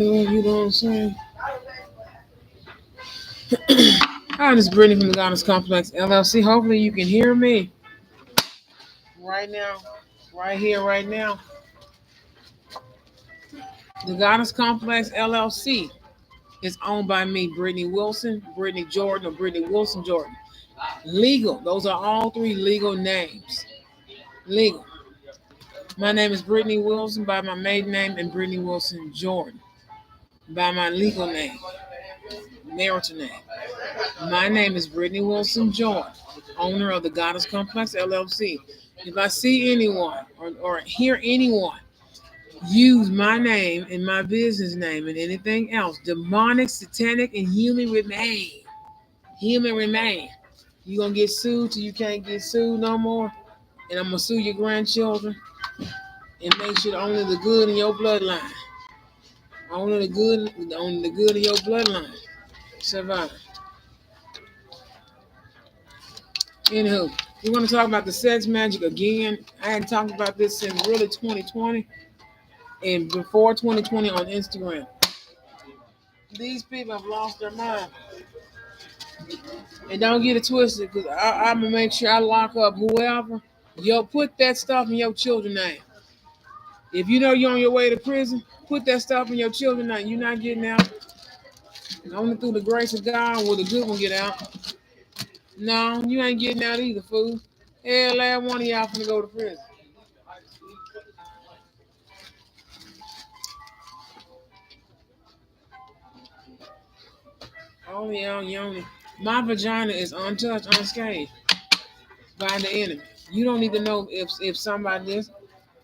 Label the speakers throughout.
Speaker 1: You know what I'm saying? Hi, this is Brittany from the Goddess Complex LLC. Hopefully you can hear me right now, right here, right now. The Goddess Complex LLC is owned by me, Brittany Wilson, Brittany Jordan, or Brittany Wilson Jordan. Legal. Those are all three legal names. Legal. My name is Brittany Wilson by my maiden name and Brittany Wilson Jordan by my legal name, marital name. My name is Brittany Wilson Jordan, owner of the Goddess Complex LLC. If I see anyone or hear anyone use my name and my business name and anything else, demonic, satanic, and human remain. You gonna get sued till you can't get sued no more, and I'm gonna sue your grandchildren and make sure only the good in your bloodline, only the good in your bloodline survive. Anywho, we're gonna talk about the sex magic again. I hadn't talked about this since really 2020 and before 2020 on Instagram. These people have lost their mind. And don't get it twisted, because I'm gonna make sure I lock up whoever. Yo, put that stuff in your children's name. If you know you're on your way to prison, put that stuff in your children's name. You're not getting out. Only through the grace of God will the good one get out. No, you ain't getting out either, fool. Hell, last one of y'all finna go to prison. Only on yoni. My vagina is untouched, unscathed by the enemy. You don't need to know if somebody is.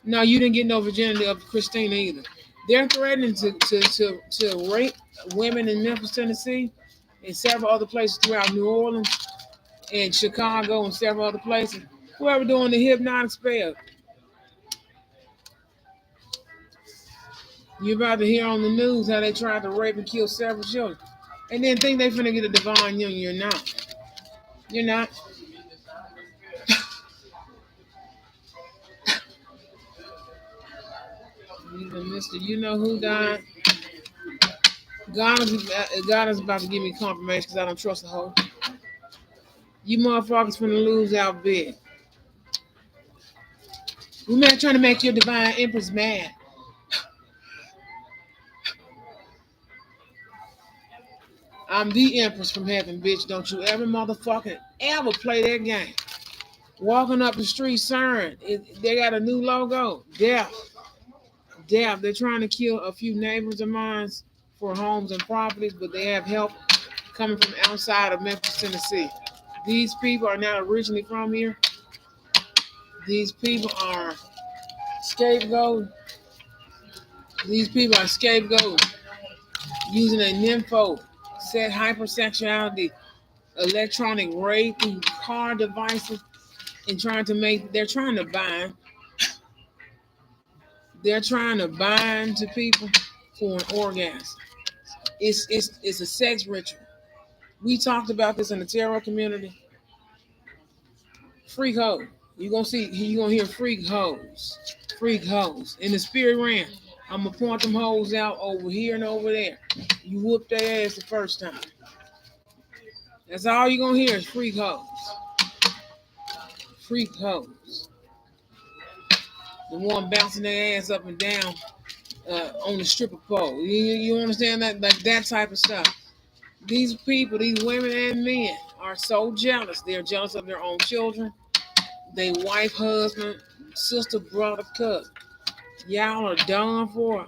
Speaker 1: No, you didn't get no virginity of Christina either. They're threatening to rape women in Memphis, Tennessee, and several other places throughout New Orleans and Chicago and several other places. Whoever doing the hypnotic spell, you're about to hear on the news how they tried to rape and kill several children, and then think they finna get a divine union. You're not. You're not. Mister, you know who died? God is about to give me confirmation because I don't trust the hoe. You motherfuckers finna lose out big. We man trying to make your divine empress mad. I'm the empress from heaven, bitch. Don't you ever motherfucking ever play that game. Walking up the street, siren. They got a new logo. Death. Death. They're trying to kill a few neighbors of mine for homes and properties, but they have help coming from outside of Memphis, Tennessee. These people are not originally from here. These people are scapegoat. These people are scapegoat using a nympho, set hypersexuality, electronic rape through car devices, and they're trying to bind. They're trying to bind to people for an orgasm. It's a sex ritual. We talked about this in the tarot community. Freak hoe. You gonna hear freak hoes. Freak hoes. In the spirit realm. I'm gonna point them hoes out over here and over there. You whoop their ass the first time. That's all you gonna hear is freak hoes. Freak hoes. The one bouncing their ass up and down on the stripper pole. You understand that? Like that type of stuff. These people, these women and men, are so jealous. They're jealous of their own children, their wife, husband, sister, brother, cousin. Y'all are done for.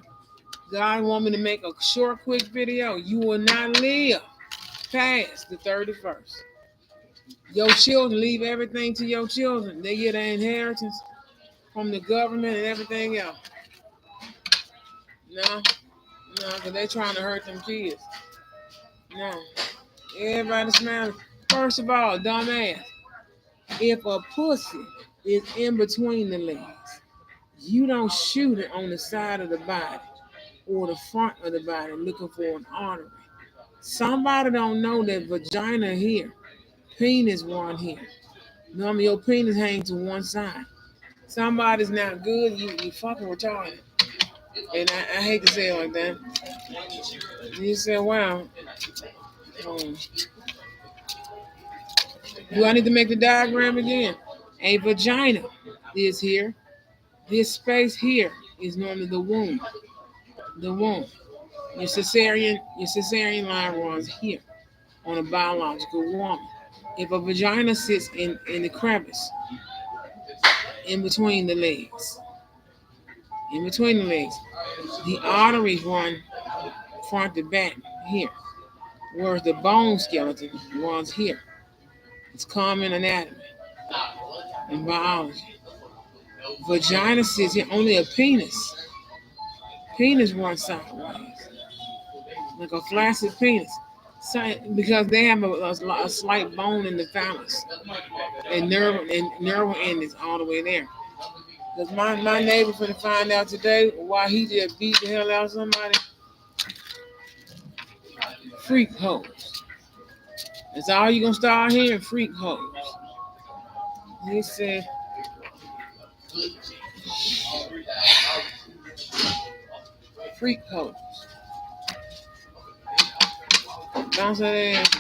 Speaker 1: God want me to make a short, quick video. You will not live past the 31st. Your children, leave everything to your children. They get an inheritance from the government and everything else. No, no, because they trying to hurt them kids. No. Everybody smiling. First of all, dumbass, if a pussy is in between the legs, you don't shoot it on the side of the body or the front of the body looking for an artery. Somebody don't know that vagina here, penis one here. Normally your penis hangs to one side. Somebody's not good, you fucking retarded. And I hate to say it like that. He said, wow, um, do I need to make the diagram again? A vagina is here. This space here is normally the womb. The womb. Your cesarean line runs here on a biological woman. If a vagina sits in the crevice in between the legs, in between the legs, the arteries run front to back here, whereas the bone skeleton runs here. It's common anatomy in biology. Vagina sits here, only a penis. Penis runs sideways, like a flaccid penis. Because they have a slight bone in the phallus, and nerve end is all the way there. Because my neighbor finna find out today why he just beat the hell out of somebody. Freak hoes. That's all you gonna start hearing, freak hoes. He said, freak hoes. Bounce that ass.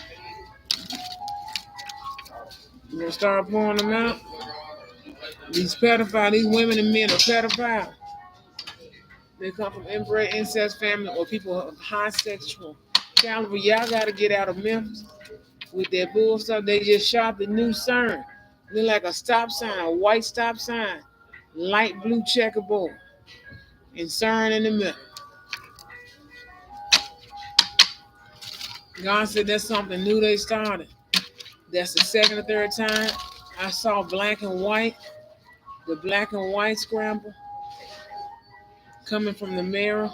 Speaker 1: You gonna start pouring them out? These pedophiles, these women and men are pedophiles. They come from inbred incest family or people of high sexual caliber. Y'all gotta get out of Memphis with that bull stuff. They just shot the new CERN. Look like a stop sign, a white stop sign, light blue checkerboard, and CERN in the middle. God said that's something new they started. That's the second or third time I saw black and white, the black and white scramble coming from the mirror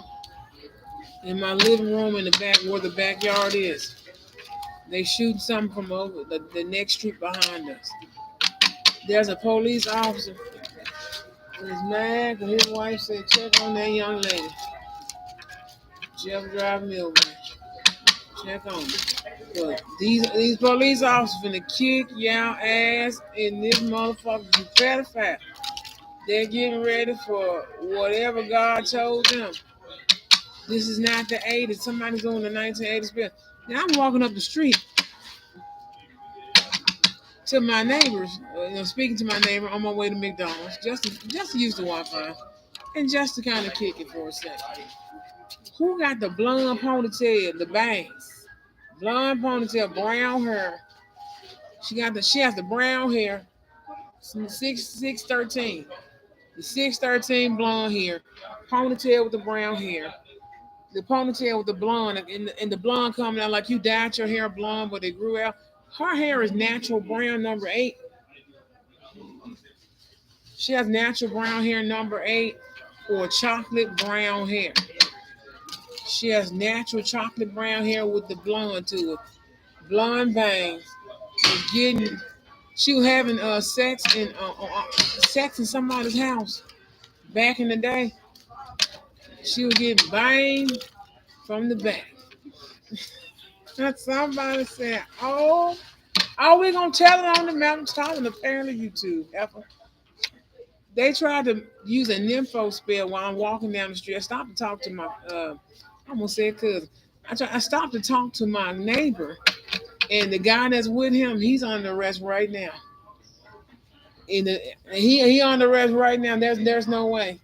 Speaker 1: in my living room in the back where the backyard is. They shoot something from over the next street behind us. There's a police officer who's mad because his wife said, check on that young lady. Jeff Drive Millbridge. Check on her. But these police officers finna kick y'all ass in this motherfucker. You pedophile. They're getting ready for whatever God told them. This is not the 80s. Somebody's doing the 1980s bill. Now I'm walking up the street to my neighbors, speaking to my neighbor on my way to McDonald's, just to use the Wi-Fi and just to kind of kick it for a second. Who got the blonde ponytail, the bangs, blonde ponytail, brown hair? She has the brown hair, 6'13", the 6'13" blonde hair, ponytail with the brown hair, the ponytail with the blonde, and the blonde coming out like you dyed your hair blonde, but it grew out. Her hair is natural brown number 8. She has natural brown hair number 8 or chocolate brown hair. She has natural chocolate brown hair with the blonde to it. Blonde bangs. Was getting. She was having sex in somebody's house back in the day. She was getting banged from the back. And somebody said, "Oh, are we gonna tell it on the mountaintop?" And apparently, YouTube. They tried to use a nympho spell while I'm walking down the street. I stopped to talk to my, I almost said cousin. I stopped to talk to my neighbor, and the guy that's with him, he's under arrest right now. He under arrest right now. There's no way.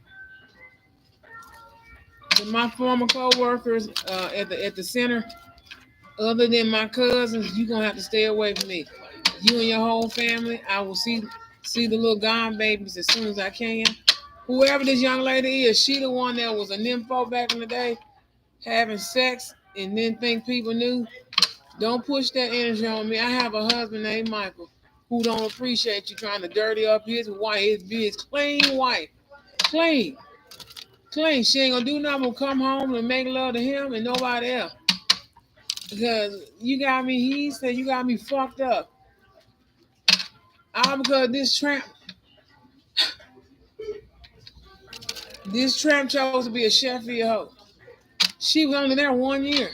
Speaker 1: But my former co-workers at the center, other than my cousins, you gonna have to stay away from me. You and your whole family, I will see the little gone babies as soon as I can. Whoever this young lady is, she the one that was a nympho back in the day, having sex and then think people knew. Don't push that energy on me. I have a husband named Michael who don't appreciate you trying to dirty up his wife, his clean wife. Clean. Clean. She ain't gonna do nothing but come home and make love to him and nobody else. Because you got me, he said you got me fucked up. All because this tramp chose to be a chef for your hoe. She was only there 1 year.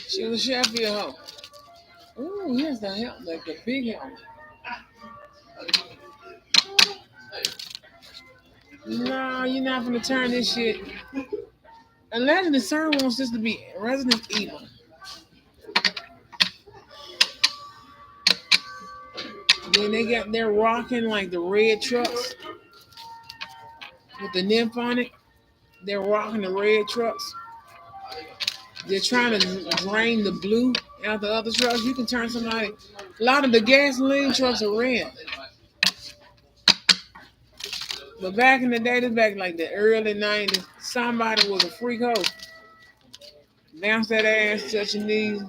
Speaker 1: She was a chef for your hoe. Ooh, here's the help, like the big help. No, you're not gonna turn this shit. Imagine the CERN wants this to be Resident Evil. Then they're rocking like the red trucks with the nymph on it. They're rocking the red trucks. They're trying to drain the blue out the other trucks. You can turn somebody. A lot of the gasoline trucks are red. But back in the day, back like the early 90s, somebody was a freak hoe. Bounce that ass, touch your knees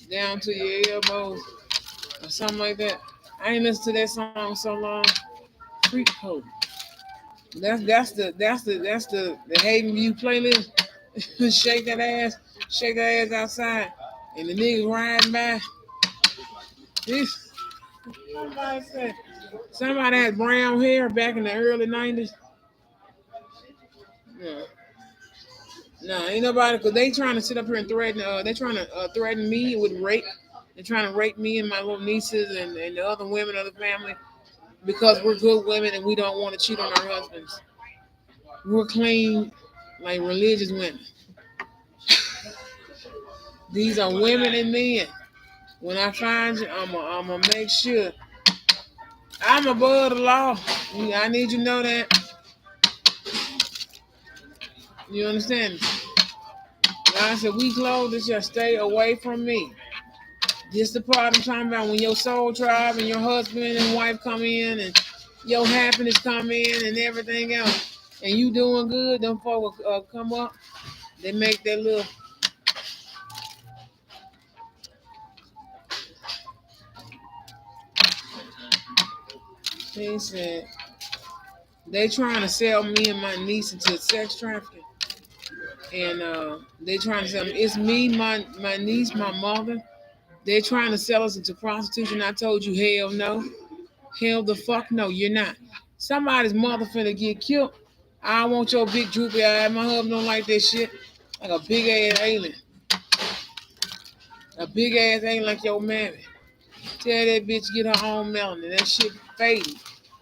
Speaker 1: down to your elbows or something like that. I ain't listened to that song so long. Freak hoe. That's the Hayden View playlist. Shake that ass outside, and the niggas riding by. This somebody said somebody had brown hair back in the early 90s. Yeah. No, ain't nobody because they trying to sit up here and threaten. They trying to threaten me with rape. They're trying to rape me and my little nieces and the other women of the family because we're good women and we don't want to cheat on our husbands. We're clean, like religious women. These are women and men. When I find you, I'm gonna make sure I'm above the law. I need you to know that. You understand? God said, we clothes that shall stay away from me. This the part I'm talking about when your soul tribe and your husband and wife come in and your happiness come in and everything else. And you doing good, them folks come up. They make that little. He said, they trying to sell me and my niece into sex trafficking. And they trying to sell me. It's me, my niece, my mother. They trying to sell us into prostitution. I told you, hell no. Hell the fuck no, you're not. Somebody's mother finna get killed. I want your big droopy eye. My husband don't like that shit. Like a big ass alien. A big ass alien like your mammy. Tell that bitch get her own melanin. That shit fading.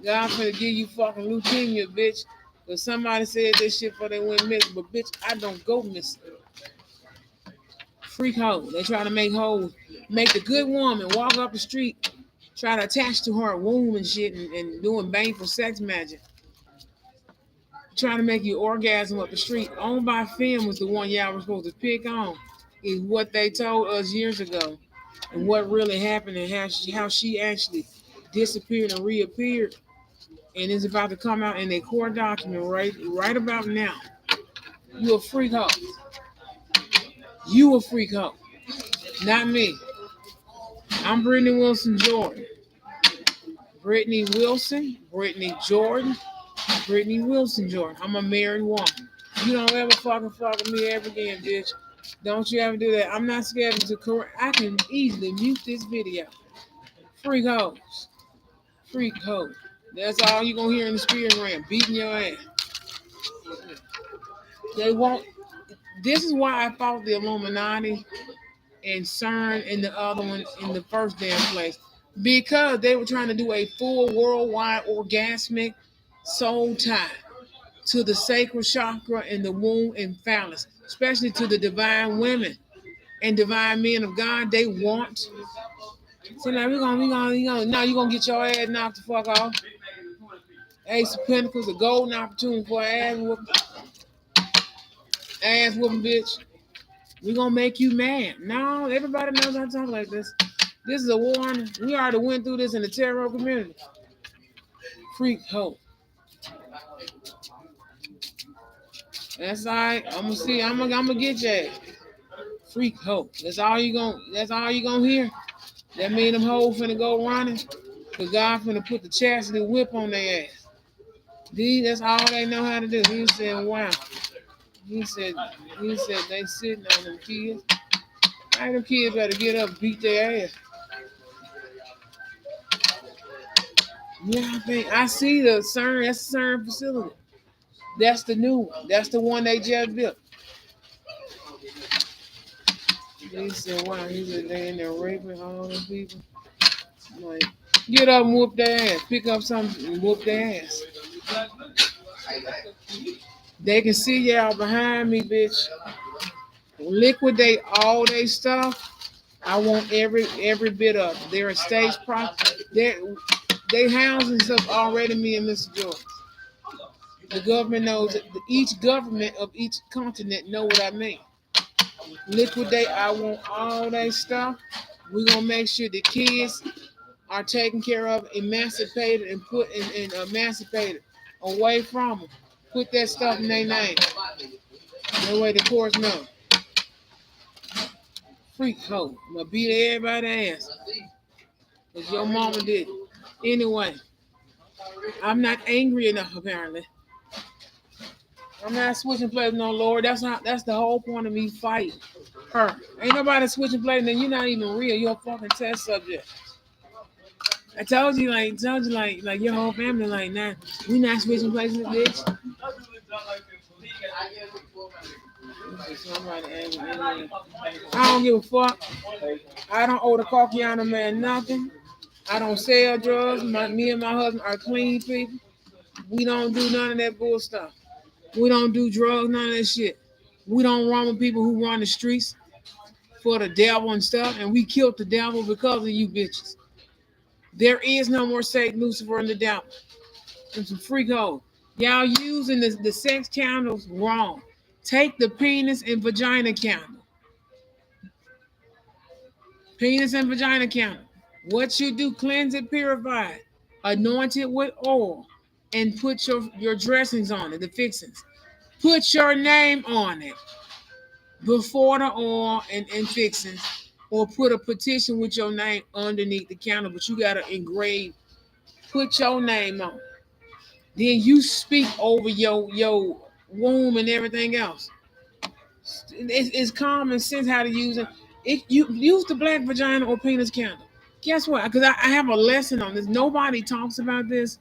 Speaker 1: God finna give you fucking leukemia, bitch. Cause somebody said that shit before they went missing. But bitch, I don't go missing. Freak hoe. They try to make hoes. Make the good woman walk up the street. Try to attach to her womb and shit and doing baneful sex magic. Trying to make you orgasm up the street. Owned by Film was the one y'all were supposed to pick on. Is what they told us years ago. And what really happened and how she actually disappeared and reappeared. And it's about to come out in a court document right about now. You a freak hoe. You a freak hoe. Not me. I'm Brittany Wilson Jordan. Brittany Wilson, Brittany Jordan, Brittany Wilson Jordan. I'm a married woman. You don't ever fuck with me ever again, bitch. Don't you ever do that. I'm not scared to correct. I can easily mute this video. Freak hoes. Freak hoes. That's all you're going to hear in the spirit realm. Beating your ass. They won't. This is why I fought the Illuminati and CERN and the other one in the first damn place. Because they were trying to do a full worldwide orgasmic soul tie to the sacral chakra and the womb and phallus, especially to the divine women and divine men of God. They want. So now now you're gonna get your ass knocked the fuck off. Ace of Pentacles, a golden opportunity for an ass whooping bitch. We gonna make you mad. No, everybody knows I talk like this. This is a warning. We already went through this in the tarot community. Freak hoe. That's all right. I'm gonna see. I'm gonna get your ass. Freak hoe. That's all you gonna hear. That mean them hoes finna go running. Cause God finna put the chastity whip on their ass. That's all they know how to do. He said, wow. He said they sitting on them kids. I them kids better get up and beat their ass. Yeah, I see the CERN. That's the CERN facility. That's the new one. That's the one they just built. He said, wow, he said they in there raping all them people. Like, get up and whoop their ass. Pick up something and whoop their ass. They can see y'all behind me, bitch. Liquidate all they stuff. I want every bit of it. Their estates, they housing stuff already. Me and Mr. George. The government knows that each government of each continent know what I mean. Liquidate. I want all that stuff. We're gonna make sure the kids are taken care of, emancipated, and put in emancipated away from them. Put that stuff in their name. That way the courts know. Freak hoe. I'm gonna beat everybody's ass. Because your mama did it. Anyway, I'm not angry enough apparently. I'm not switching places, no Lord. That's the whole point of me fighting her. Ain't nobody switching places, then you're not even real. You're a fucking test subject. I told you, your whole family, like, nah, we not switching places, bitch. Somebody angry anyway. I don't give a fuck. I don't owe the Caucasian man nothing. I don't sell drugs. Me and my husband are clean people. We don't do none of that bull stuff. We don't do drugs, none of that shit. We don't run with people who run the streets for the devil and stuff, and we killed the devil because of you bitches. There is no more Satan, Lucifer, and the devil. And some freak hoes. Y'all using the sex candles wrong. Take the penis and vagina candle. Penis and vagina candle. What you do, cleanse it, purify it, anoint it with oil, and put your dressings on it, the fixings. Put your name on it before the oil and fixings, or put a petition with your name underneath the candle, but you gotta engrave, put your name on it. Then you speak over your womb and everything else. It's common sense how to use it. If you use the black vagina or penis candle, guess what? Because I have a lesson on this. Nobody talks about this.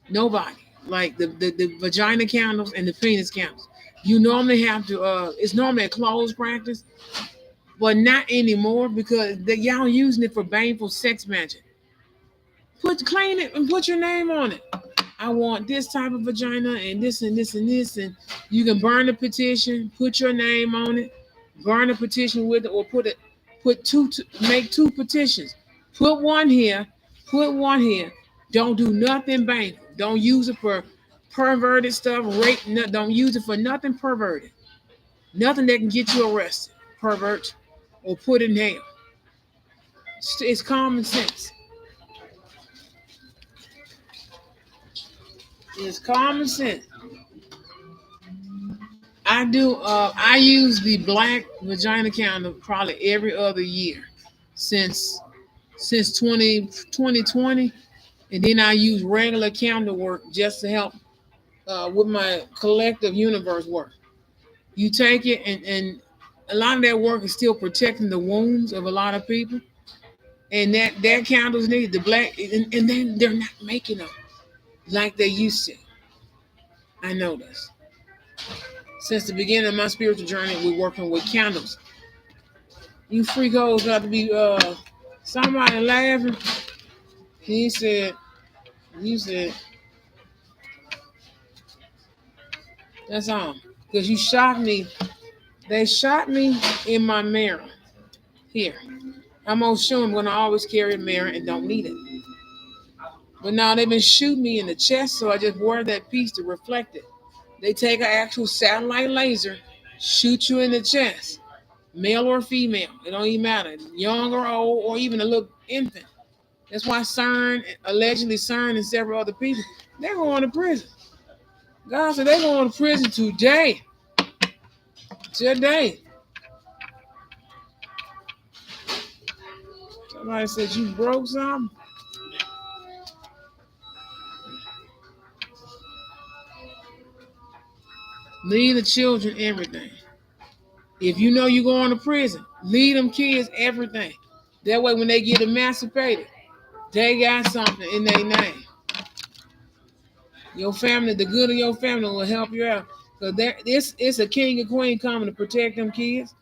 Speaker 1: Nobody. Like the vagina candles and the penis candles. You normally have to. It's normally a closed practice, but not anymore because y'all using it for baneful sex magic. Clean it and put your name on it. I want this type of vagina and this and this and this, and you can burn the petition, put your name on it, burn a petition with it, or make two petitions. Put one here, put one here. Don't do nothing bank. Don't use it for perverted stuff. Rape. No, don't use it for nothing perverted. Nothing that can get you arrested, pervert, or put in jail. It's common sense. It's common sense. I do. I use the black vagina candle probably every other year since 2020, and then I use regular candle work just to help with my collective universe work. You take it, and a lot of that work is still protecting the wombs of a lot of people, and that candles need the black, and then they're not making them like they used to. I know this. Since the beginning of my spiritual journey, we're working with candles. You freak hoes got to be somebody laughing. He said, you said, that's all. Because you shot me. They shot me in my mirror. Here. I'm gonna show them when I always carry a mirror and don't need it. But now they've been shooting me in the chest, so I just wear that piece to reflect it. They take an actual satellite laser, shoot you in the chest, male or female. It don't even matter, young or old, or even a little infant. That's why allegedly CERN and several other people, they're going to prison. God said they're going to prison today. Today. Somebody said you broke something. Leave the children everything. If you know you're going to prison, leave them kids everything. That way, when they get emancipated, they got something in their name. Your family, the good of your family will help you out. Because this it's a king and queen coming to protect them kids.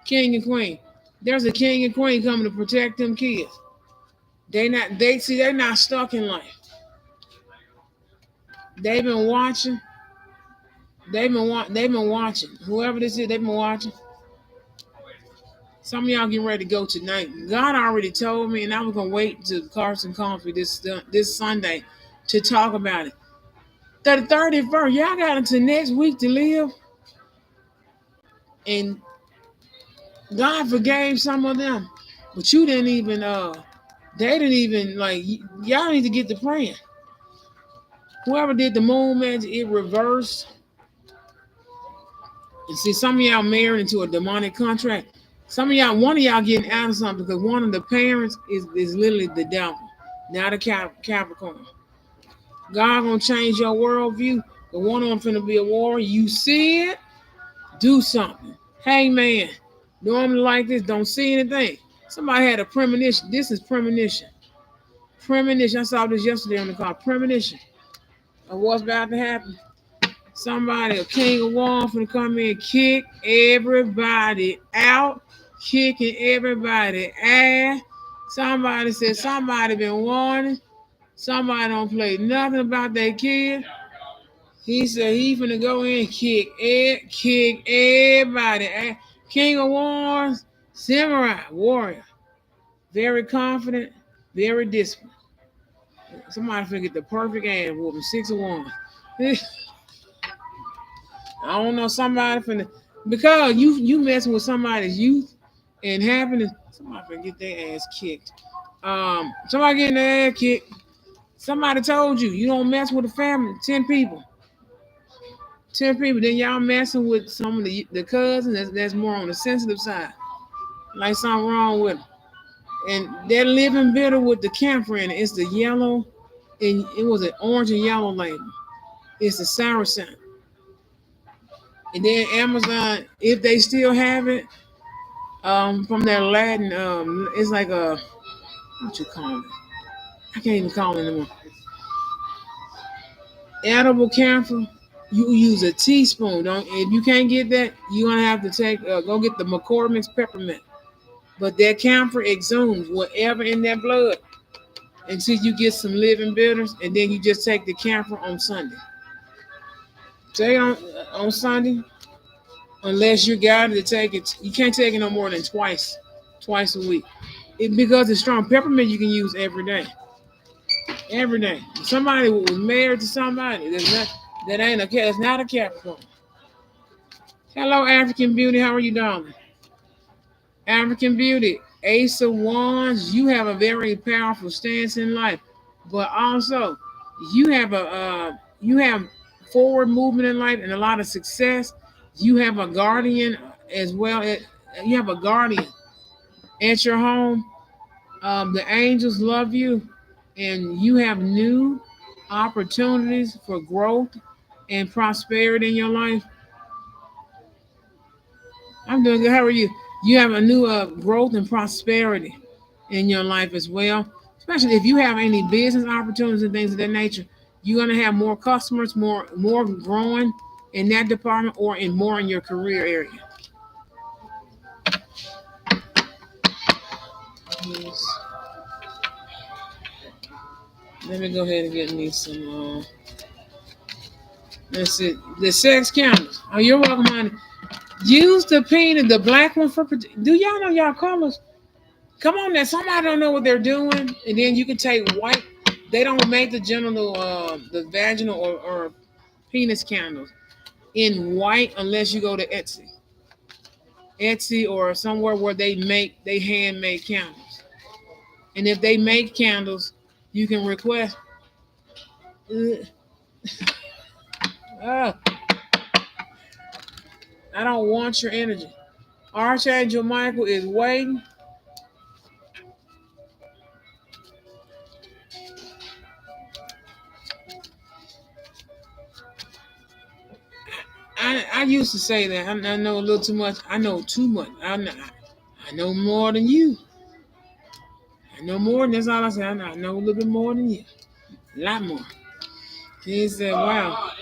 Speaker 1: King and queen. There's a king and queen coming to protect them kids. They're not stuck in life. They've been watching. They've been watching. Whoever this is, they've been watching. Some of y'all getting ready to go tonight. God already told me, and I was gonna wait to Carson Coffee this Sunday to talk about it. The 31st, y'all got until next week to live, and God forgave some of them, but you didn't even. They didn't even like. Y'all need to get to praying. Whoever did the moon magic, it reversed. And see, some of y'all married into a demonic contract. Some of y'all, one of y'all getting out of something because one of the parents is literally the devil, not a Capricorn. God gonna change your worldview. The one of them finna be a warrior. You see it, do something. Hey man, normally like this, don't see anything. Somebody had a premonition. This is premonition. Premonition. I saw this yesterday on the car. Premonition of what's about to happen. Somebody, a king of wands, finna come in, kick everybody out, kicking everybody ass. Somebody said somebody been warning. Somebody don't play nothing about their kid. He said he finna go in, kick everybody ass. King of wands, samurai, warrior, very confident, very disciplined. Somebody finna get the perfect ass whooping. Six of wands. I don't know somebody finna because you messing with somebody's youth and happiness. Somebody finna get their ass kicked. Somebody getting their ass kicked. Somebody told you don't mess with a family. 10 people. 10 people. Then y'all messing with some of the cousins that's more on the sensitive side. Like something wrong with them. And they're living bitter with the camphor in it. It's the yellow, and it was an orange and yellow label. It's the sour scent. And then Amazon, if they still have it, from their Latin, it's like a what you call it? I can't even call it anymore. Edible camphor. You use a teaspoon. Don't if you can't get that, you're gonna have to take go get the McCormick's peppermint. But that camphor exhumes whatever in that blood until you get some living bitters, and then you just take the camphor on Sunday. Take it on Sunday, unless you're guided to take it. You can't take it no more than twice a week. Because it's strong. Peppermint you can use every day. Every day. Somebody was married to somebody that ain't a cat. That's not a Capricorn. Hello, African beauty. How are you, darling? African beauty. Ace of Wands. You have a very powerful stance in life, but also you have forward movement in life and a lot of success. You have a guardian as well. You have a guardian at your home. The angels love you, and you have new opportunities for growth and prosperity in your life. I'm doing good. How are you? You have a new growth and prosperity in your life as well. Especially if you have any business opportunities and things of that nature, you're gonna have more customers, more growing in that department or in more in your career area. Yes. Let me go ahead and get me some. That's it. The sex candles. Oh, you're welcome, honey. Use the peanut, the black one for. Do y'all know y'all colors? Come on now, somebody don't know what they're doing, and then you can take white. They don't make the genital, the vaginal or penis candles in white unless you go to Etsy or somewhere where they handmade candles. And if they make candles, you can request. Uh, I don't want your energy. Archangel Michael is waiting. I used to say that I know a little too much. I know too much. I know more than you. I know more than that's all I say. I know a little bit more than you. A lot more. He said, wow.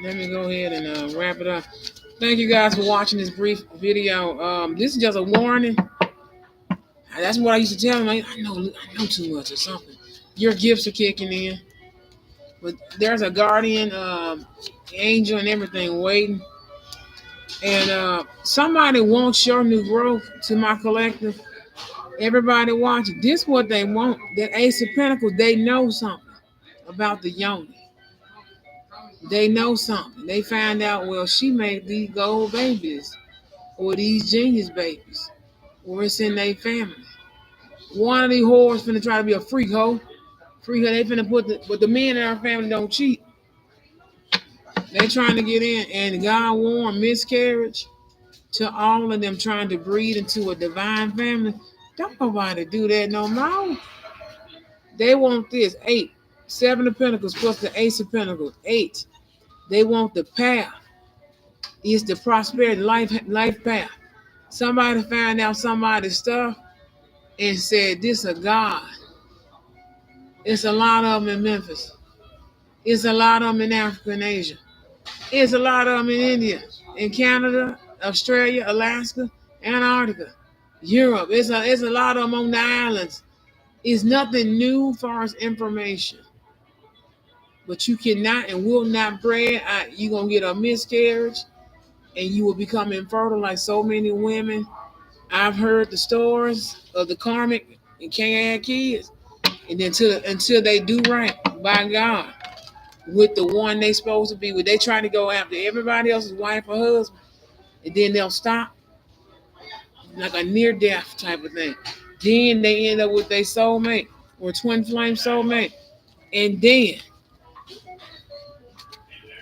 Speaker 1: Let me go ahead and wrap it up. Thank you guys for watching this brief video. This is just a warning. That's what I used to tell him. Like, I know too much or something. Your gifts are kicking in, but there's a guardian angel and everything waiting. And somebody wants your new growth to my collective. Everybody watching. This what they want. That Ace of Pentacles, they know something about the yoni. They know something. They find out, well, she made these gold babies or these genius babies. Or it's in their family. One of these whores finna try to be a freak hoe. Freak hoe, they finna but the men in our family don't cheat. They trying to get in, and God warned miscarriage to all of them trying to breed into a divine family. Don't nobody do that no more. They want this 8, 7 of Pentacles plus the Ace of Pentacles, 8. They want the path. It's the prosperity life path. Somebody found out somebody's stuff and said, "This a God." It's a lot of them in Memphis. It's a lot of them in Africa and Asia. It's a lot of them in India, in Canada, Australia, Alaska, Antarctica, Europe. It's a lot of them on the islands. It's nothing new as far as information. But you cannot and will not pray. You're going to get a miscarriage and you will become infertile like so many women. I've heard the stories of the karmic and can't have kids. And then until they do right by God with the one they supposed to be with. They try to go after everybody else's wife or husband, and then they'll stop like a near death type of thing. Then they end up with their soulmate or twin flame soulmate, and then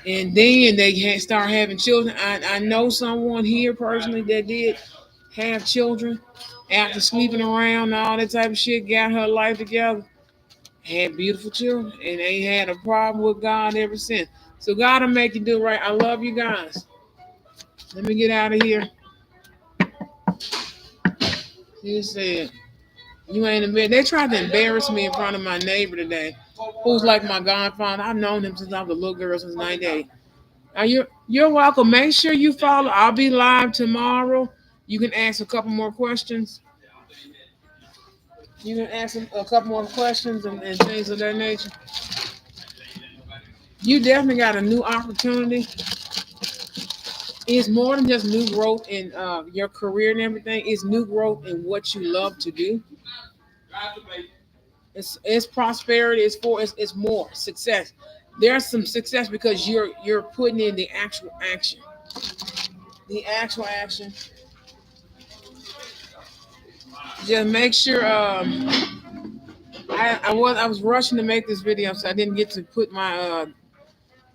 Speaker 1: they start having children. I know someone here personally that did have children after sleeping around and all that type of shit, got her life together, had beautiful children, and they had a problem with God ever since. So God will make you do right. I love you guys. Let me get out of here. He said, "You ain't a bit." They tried to embarrass me in front of my neighbor today, who's like my godfather. I've known him since I was a little girl, since '98. Now you're welcome. Make sure you follow. I'll be live tomorrow. You can ask a couple more questions. You can ask a couple more questions and things of that nature. You definitely got a new opportunity. It's more than just new growth in your career and everything. It's new growth in what you love to do. It's prosperity. It's more success. There's some success because you're putting in the actual action. The actual action. Just make sure. I was rushing to make this video, so I didn't get to put my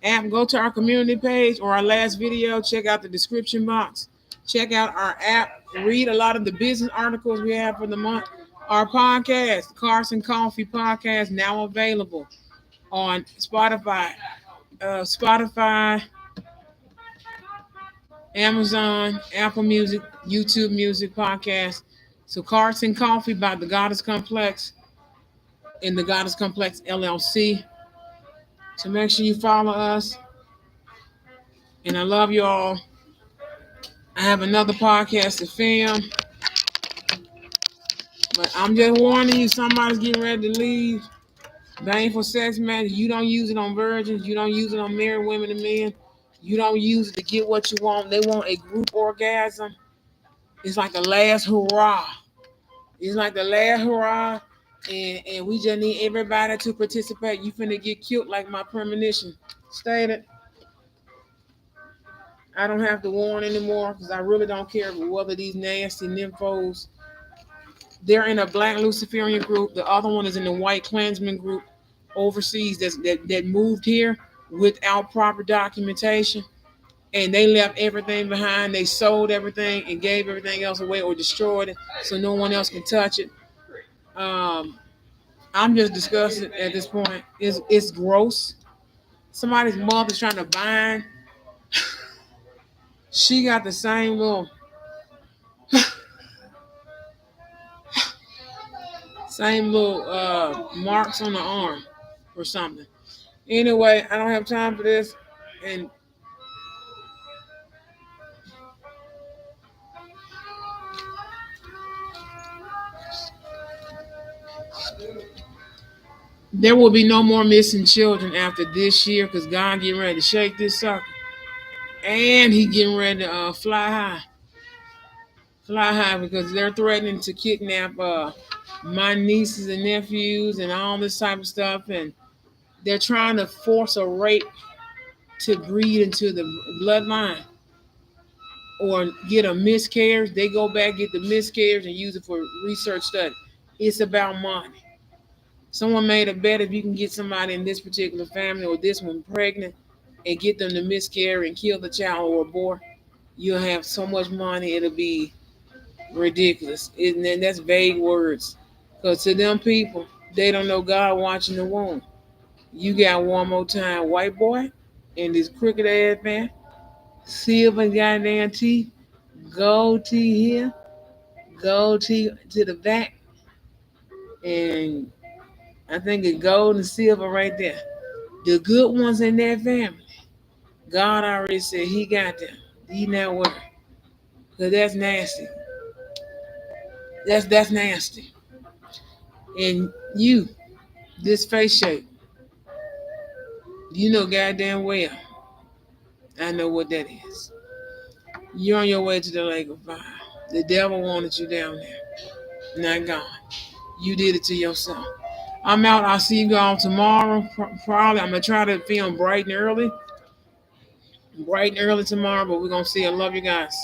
Speaker 1: app. Go to our community page or our last video. Check out the description box. Check out our app. Read a lot of the business articles we have for the month. Our podcast, Carson Coffee Podcast, now available on Spotify, Amazon, Apple Music, YouTube Music Podcast. So Carson Coffee by the Goddess Complex in the Goddess Complex LLC. So make sure you follow us. And I love you all. I have another podcast to film, but I'm just warning you, somebody's getting ready to leave. Baneful sex matters. You don't use it on virgins. You don't use it on married women and men. You don't use it to get what you want. They want a group orgasm. It's like the last hurrah. It's like the last hurrah. And we just need everybody to participate. You finna get killed like my premonition stated. I don't have to warn anymore because I really don't care whether these nasty nymphos. They're in a black Luciferian group. The other one is in the white Klansman group overseas that moved here without proper documentation. And they left everything behind. They sold everything and gave everything else away or destroyed it so no one else can touch it. Um, I'm just disgusted at this point. It's gross. Somebody's mother's trying to bind. She got the same little marks on the arm or something. Anyway, I don't have time for this. And There will be no more missing children after this year because God getting ready to shake this sucker. And he getting ready to fly high because they're threatening to kidnap my nieces and nephews and all this type of stuff. And they're trying to force a rape to breed into the bloodline or get a miscarriage. They go back, get the miscarriage, and use it for research study. It's about money. Someone made a bet if you can get somebody in this particular family or this one pregnant and get them to miscarry and kill the child or abort, you'll have so much money it'll be ridiculous. And that's vague words. Because to them people, they don't know God watching the womb. You got one more time, white boy, and this crooked ass man, silver goddamn teeth, gold teeth here, gold teeth to the back, and I think it's gold and silver right there. The good ones in that family, God already said He got them. He not worried. Cause that's nasty. That's nasty. And you, this face shape, you know goddamn well. I know what that is. You're on your way to the lake of fire. The devil wanted you down there. Not God. You did it to yourself. I'm out. I'll see you all tomorrow. Probably. I'm gonna try to film bright and early tomorrow. But we're gonna see. I love you guys.